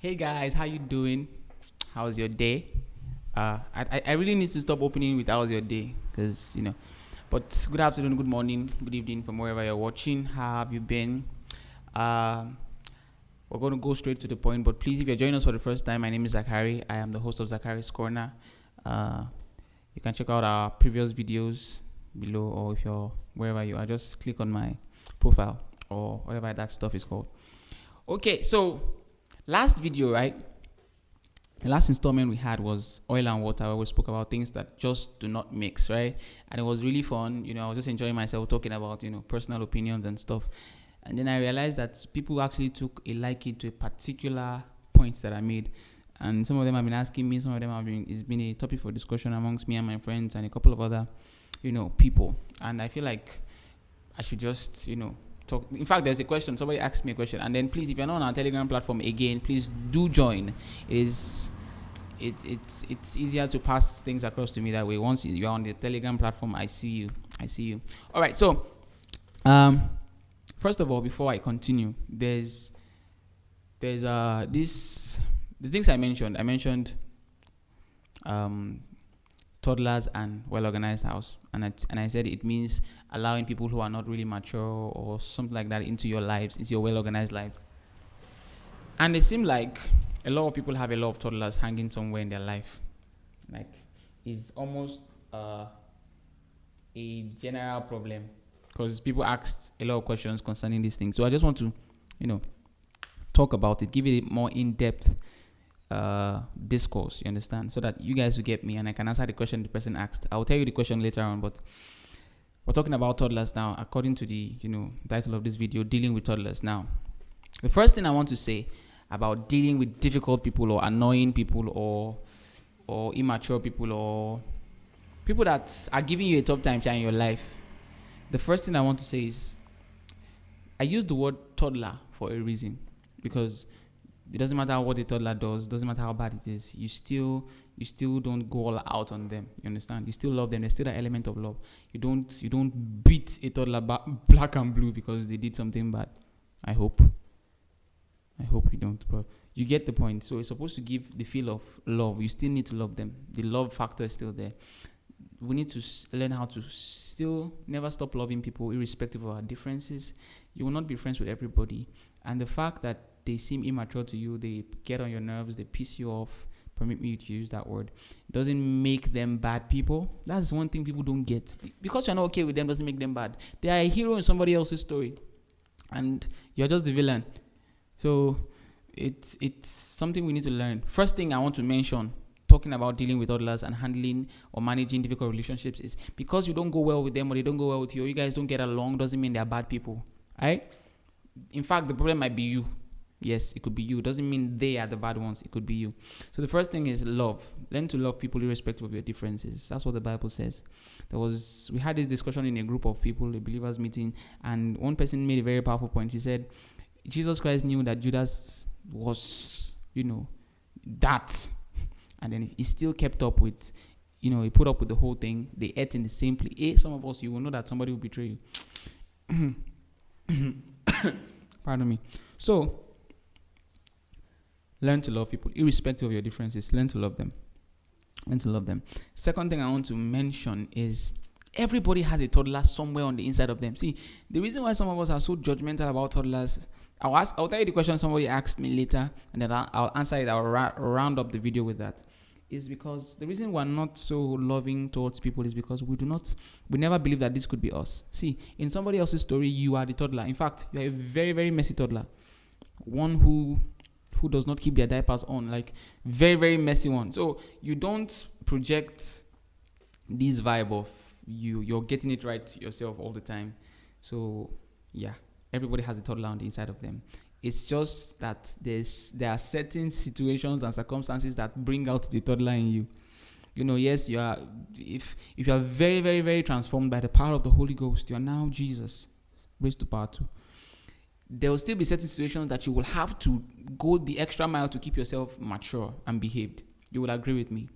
Hey guys, how you doing? How's your day? I really need to stop opening with how's your day because But good afternoon, good morning, good evening from wherever you're watching. How have you been? Um, we're going to go straight to the point. But please, if you're joining us for the first time, my name is Zachary. I am the host of Zachari's Corner. Uh, you can check out our previous videos below, or if you're wherever you are, just click on my profile or whatever that stuff is called. Okay, so last video, right? The last installment we had was oil and water, where we spoke about things that just do not mix, right? And it was really fun. I was just enjoying myself talking about, personal opinions and stuff. And then I realized that people actually took a liking to a particular point that I made. And some of them have been asking me, some of them it's been a topic for discussion amongst me and my friends and a couple of other, people. And I feel like I should just, talk. In fact, there's a question. Somebody asked me a question. And then please, if you're not on our Telegram platform again, please do join. It's easier to pass things across to me that way. Once you're on the Telegram platform, I see you. All right. So, first of all, before I continue, there's the things I mentioned. I mentioned toddlers and well-organized house, and I said it means allowing people who are not really mature or something like that into your lives, into your well-organized lives. And it seemed like a lot of people have a lot of toddlers hanging somewhere in their life. Like, it's almost a general problem because people asked a lot of questions concerning these things. So I just want to, talk about it, give it a more in-depth discourse, you understand, so that you guys will get me and I can answer the question the person asked. I'll tell you the question later on, but we're talking about toddlers now, according to the title of this video, dealing with toddlers. Now, the first thing I want to say about dealing with difficult people or annoying people or immature people or people that are giving you a tough time in your life, the first thing I want to say is I use the word toddler for a reason, because it doesn't matter what a toddler does, doesn't matter how bad it is, you still don't go all out on them. You understand? You still love them. There's still an element of love. You don't beat a toddler black and blue because they did something bad. I hope you don't, but you get the point. So it's supposed to give the feel of love. You still need to love them. The love factor is still there. We need to learn how to still never stop loving people irrespective of our differences. You will not be friends with everybody. And the fact that they seem immature to you, they get on your nerves, they piss you off, permit me to use that word, doesn't make them bad people. That's one thing people don't get. Because you're not okay with them doesn't make them bad. They are a hero in somebody else's story, and you're just the villain. So it's something we need to learn. First thing I want to mention, talking about dealing with toddlers and handling or managing difficult relationships, is because you don't go well with them or they don't go well with you, or you guys don't get along, doesn't mean they're bad people. Right? In fact, the problem might be you. Yes, it could be you. It doesn't mean they are the bad ones. It could be you. So the first thing is love. Learn to love people irrespective of your differences. That's what the Bible says. We had this discussion in a group of people, a believers meeting, and one person made a very powerful point. He said, Jesus Christ knew that Judas was, that. And then he still kept up with, he put up with the whole thing. They ate in the same place. Some of us, you will know that somebody will betray you. Pardon me. So, learn to love people irrespective of your differences. Learn to love them. Second thing I want to mention is everybody has a toddler somewhere on the inside of them. See, the reason why some of us are so judgmental about toddlers, I'll tell you the question somebody asked me later, and then I'll answer it. I'll round up the video with that. Is because the reason we're not so loving towards people is because we never believe that this could be us. See, in somebody else's story, you are the toddler. In fact, you are a very, very messy toddler. One who does not keep their diapers on, like very, very messy one. So you don't project this vibe of you're getting it right yourself all the time. So yeah, everybody has a toddler on the inside of them. It's just that there are certain situations and circumstances that bring out the toddler in you. Yes, you are. If you are very, very, very transformed by the power of the Holy Ghost, you are now Jesus. Raised to power 2. There will still be certain situations that you will have to go the extra mile to keep yourself mature and behaved. You will agree with me.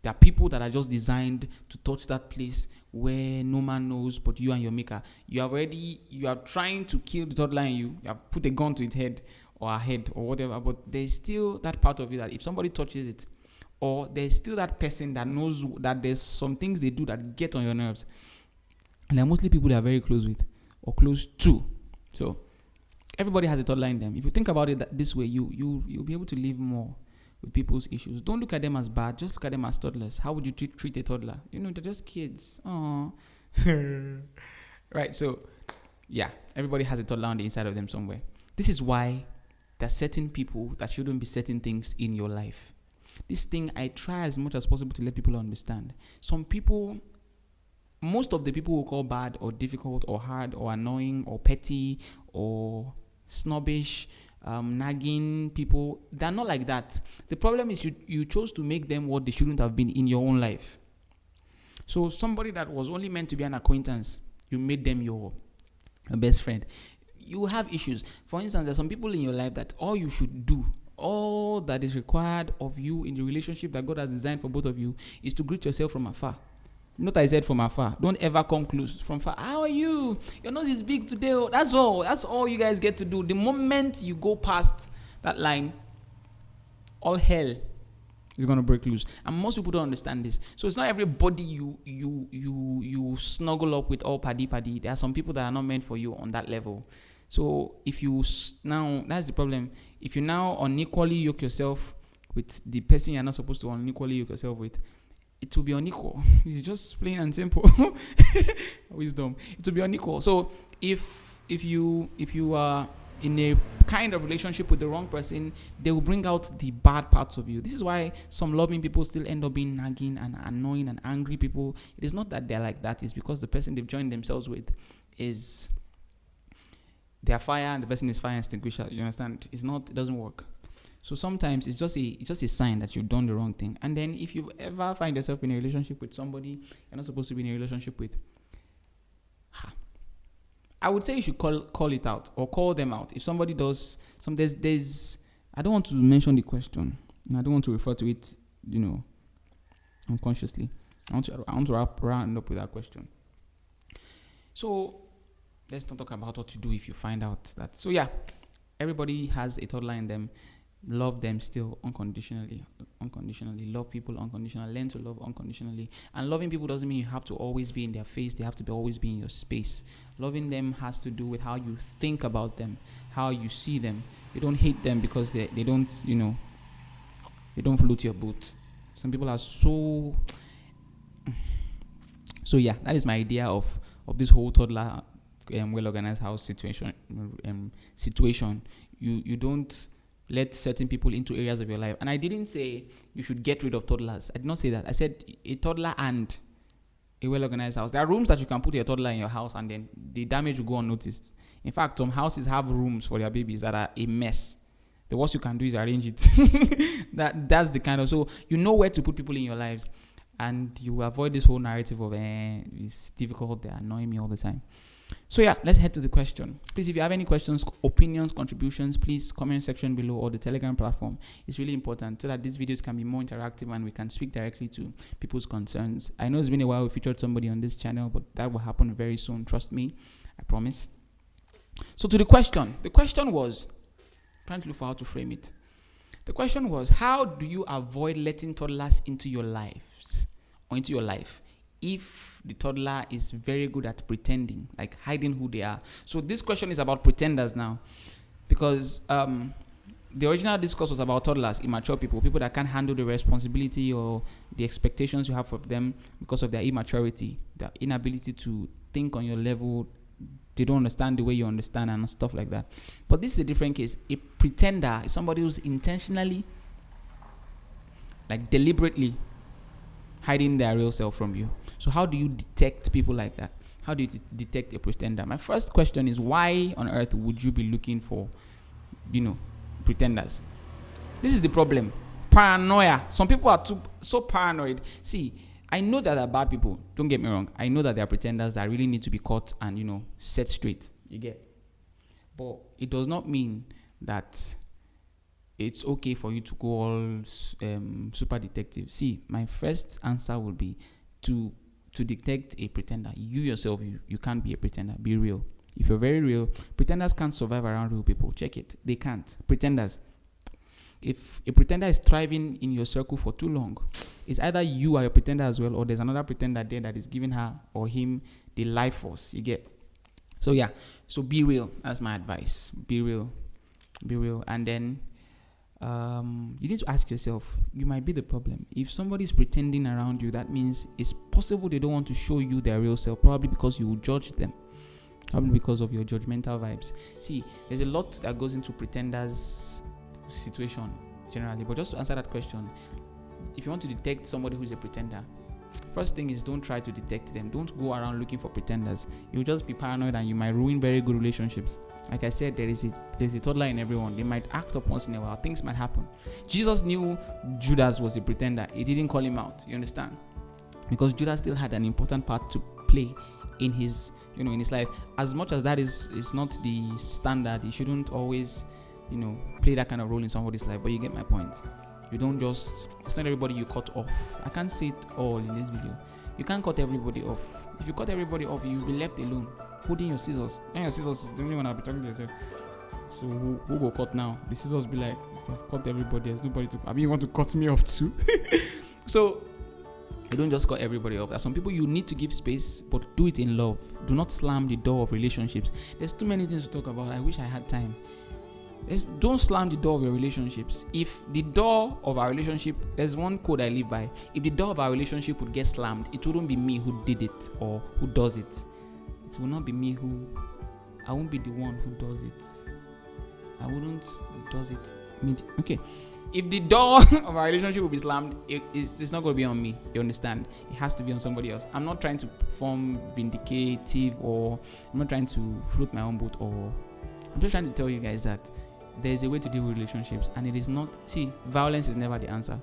There are people that are just designed to touch that place where no man knows but you and your maker. You are trying to kill the toddler in you. You have put a gun to its head or her head or whatever, but there's still that part of you that if somebody touches it, or there's still that person that knows that there's some things they do that get on your nerves. And they're mostly people that are very close with or close to. So everybody has a toddler in them. If you think about it this way, you'll be able to live more with people's issues. Don't look at them as bad. Just look at them as toddlers. How would you treat a toddler? They're just kids. Aww. Right. So yeah, everybody has a toddler on the inside of them somewhere. This is why there's certain people that shouldn't be certain things in your life. This thing I try as much as possible to let people understand. Some people, most of the people who call bad or difficult or hard or annoying or petty or snobbish, nagging people, they're not like that. The problem is you chose to make them what they shouldn't have been in your own life. So somebody that was only meant to be an acquaintance, you made them your best friend. You have issues. For instance, there's some people in your life that all you should do, all that is required of you in the relationship that God has designed for both of you, is to greet yourself from afar. Note I said from afar. Don't ever come close. From far. How are you? Your nose is big today. Oh, that's all. That's all you guys get to do. The moment you go past that line, all hell is gonna break loose. And most people don't understand this. So it's not everybody you snuggle up with all paddy. There are some people that are not meant for you on that level. So if you now, that's the problem. If you now unequally yoke yourself with the person you're not supposed to unequally yoke yourself with, it will be unequal. It's just plain and simple. Wisdom. It will be unequal. So if you are in a kind of relationship with the wrong person, they will bring out the bad parts of you. This is why some loving people still end up being nagging and annoying and angry people. It is not that they're like that. It's because the person they've joined themselves with is their fire and the person is fire extinguisher. You understand? It doesn't work. So sometimes it's just a sign that you've done the wrong thing. And then if you ever find yourself in a relationship with somebody you're not supposed to be in a relationship with, I would say you should call it out or call them out. If somebody does there's I don't want to mention the question. I don't want to refer to it, unconsciously. I want to round up with that question. So let's not talk about what to do if you find out that. So yeah, everybody has a toddler in them. Love them still unconditionally. Love people unconditionally. Learn to love unconditionally. And loving people doesn't mean you have to always be in their face. They have to always be in your space. Loving them has to do with how you think about them, how you see them. You don't hate them because they don't, they don't float your boat. Some people are so yeah, that is my idea of this whole toddler well-organized house situation. You don't let certain people into areas of your life. And I didn't say you should get rid of toddlers. I did not say that. I said a toddler and a well-organized house. There are rooms that you can put your toddler in your house and then the damage will go unnoticed. In fact, some houses have rooms for their babies that are a mess. The worst you can do is arrange it. That's the kind of... So you know where to put people in your lives. And you avoid this whole narrative of it's difficult, they're annoying me all the time. So yeah, let's head to the question. Please, if you have any questions, opinions, contributions, please comment section below or the Telegram platform. It's really important so that these videos can be more interactive and we can speak directly to people's concerns. I know it's been a while we featured somebody on this channel, but that will happen very soon. Trust me, I promise. So to the question. The question was, trying to look for how to frame it. The question was, how do you avoid letting toddlers into your lives or into your life if the toddler is very good at pretending, like hiding who they are? So this question is about pretenders now, because the original discourse was about toddlers, immature people that can't handle the responsibility or the expectations you have of them because of their immaturity, their inability to think on your level. They don't understand the way you understand and stuff like that. But this is a different case. A pretender is somebody who's intentionally, like deliberately, hiding their real self from you. So how do you detect people like that? How do you detect a pretender? My first question is, why on earth would you be looking for, pretenders? This is the problem. Paranoia. Some people are so paranoid. See, I know that there are bad people. Don't get me wrong. I know that there are pretenders that really need to be caught and, set straight. You get? But it does not mean that it's okay for you to go all super detective. See, my first answer would be to detect a pretender. You yourself, you can't be a pretender. Be real. If you're very real, pretenders can't survive around real people. Check it. They can't. Pretenders. If a pretender is thriving in your circle for too long, it's either you are a pretender as well, or there's another pretender there that is giving her or him the life force. You get? So yeah. So be real. That's my advice. Be real. Be real. And then you need to ask yourself, you might be the problem. If somebody's pretending around you, that means it's possible they don't want to show you their real self, probably because you will judge them, probably because of your judgmental vibes. See, there's a lot that goes into pretenders situation generally, but just to answer that question, if you want to detect somebody who's a pretender, first thing is don't try to detect them. Don't go around looking for pretenders. You'll just be paranoid and you might ruin very good relationships. Like I said, there's a toddler in everyone. They might act up once in a while. Things might happen. Jesus knew Judas was a pretender. He didn't call him out. You understand? Because Judas still had an important part to play in his, in his life. As much as that is not the standard, you shouldn't always, play that kind of role in somebody's life. But you get my point. You don't just, it's not everybody you cut off. I can't say it all in this video. You can't cut everybody off. If you cut everybody off, you'll be left alone, holding your scissors. And your scissors is the only one I'll be talking to yourself. So who will cut now? The scissors be like, I've cut everybody. There's nobody to, you want to cut me off too? So you don't just cut everybody off. There's some people you need to give space, but do it in love. Do not slam the door of relationships. There's too many things to talk about. I wish I had time. Don't slam the door of your relationships. If the door of our relationship, there's one code I live by. If the door of our relationship would get slammed, it wouldn't be me who did it or who does it. It will not be me I won't be the one who does it. I wouldn't does it. Okay. If the door of our relationship will be slammed, it's not going to be on me. You understand? It has to be on somebody else. I'm not trying to form vindicative, or I'm not trying to float my own boat, or I'm just trying to tell you guys that there's a way to deal with relationships, and it is not. See, violence is never the answer.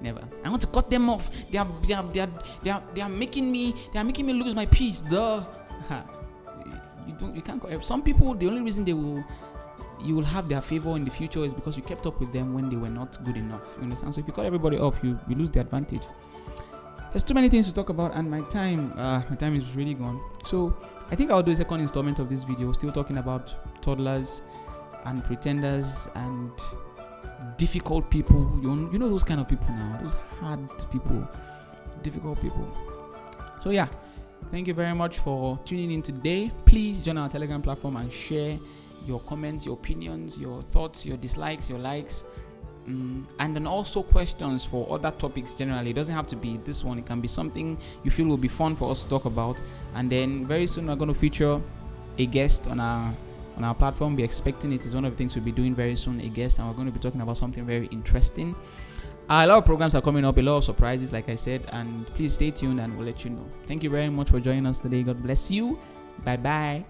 Never. I want to cut them off. They are making me lose my peace. Duh. You can't cut. Some people, the only reason you will have their favor in the future is because you kept up with them when they were not good enough. You understand? So if you cut everybody off, you lose the advantage. There's too many things to talk about, and my time is really gone. So I think I'll do a second installment of this video, still talking about toddlers and pretenders and difficult people. You know those kind of people now, those hard people, difficult people. So yeah, thank you very much for tuning in today. Please join our Telegram platform and share your comments, your opinions, your thoughts, your dislikes, your likes. And then also questions for other topics generally. It doesn't have to be this one. It can be something you feel will be fun for us to talk about. And then very soon we're going to feature a guest on our platform. Be expecting it. Is one of the things we'll be doing very soon, a guest, and we're going to be talking about something very interesting. A lot of programs are coming up, a lot of surprises, like I said, and please stay tuned and we'll let you know. Thank you very much for joining us today. God bless you. Bye bye.